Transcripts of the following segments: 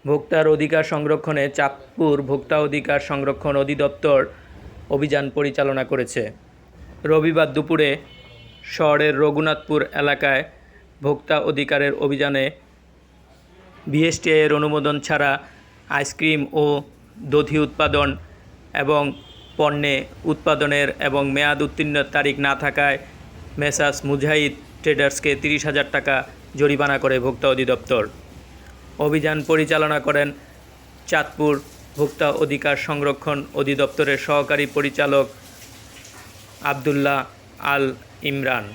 ভোক্তার অধিকার সংরক্ষণে চাঁদপুর ভোক্তা অধিকার সংরক্ষণ অধিদপ্তর অভিযান পরিচালনা করেছে। রবিবার দুপুরে শহরের রঘুনাথপুর এলাকায় ভোক্তা অধিকারের অভিযানে বিএসটিআই-এর অনুমোদন ছাড়া আইসক্রিম ও দধি উৎপাদন এবং পণ্যে উৎপাদনের এবং মেয়াদ উত্তীর্ণের তারিখ না থাকায় মেসার্স মুজাহিদ ট্রেডার্সকে 30,000 টাকা জরিমানা করে ভোক্তা অধিদপ্তর। অভিযান পরিচালনা করেন চাঁদপুর ভোক্তা অধিকার সংরক্ষণ অধিদপ্তরের সহকারী পরিচালক আবদুল্লাহ আল ইমরান।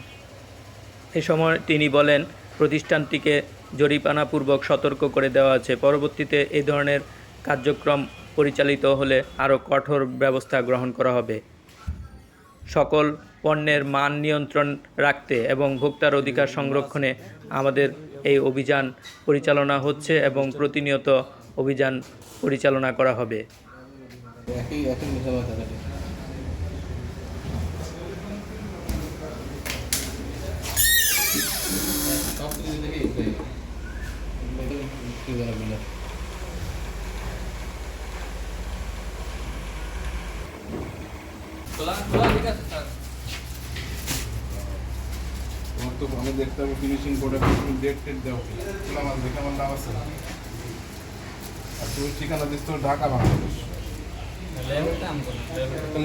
এ সময় তিনি বলেন, প্রতিষ্ঠানটিকে জরিমানাপূর্বক সতর্ক করে দেওয়া আছে। পরবর্তীতে এই ধরনের কার্যক্রম পরিচালিত হলে আরও কঠোর ব্যবস্থা গ্রহণ করা হবে। সকল পণ্যের মান নিয়ন্ত্রণ রাখতে এবং ভোক্তার অধিকার সংরক্ষণে আমাদের এই অভিযান পরিচালনা হচ্ছে এবং প্রতিনিয়ত অভিযান পরিচালনা করা হবে। তো আমি দেখতে হবে ফিনিশিং প্রোডাক্ট, তুমি ডেট টেট দাও, আমার দেখে আমার নাম আছে। আর তুমি ঠিকানা দিচ্ছ তো ঢাকা, বাংলাদেশ।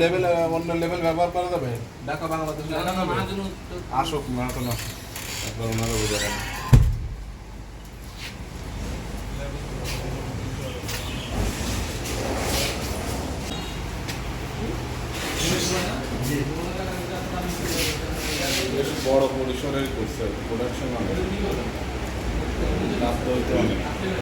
লেভেল অন্য লেভেল ব্যবহার করা যাবে? ঢাকা বাংলাদেশ আসুক না, এখন একবার ওনারা বোঝা যাবে। বড় পরিসরের করছে প্রোডাকশন, লাভ তো হইতে অনেক।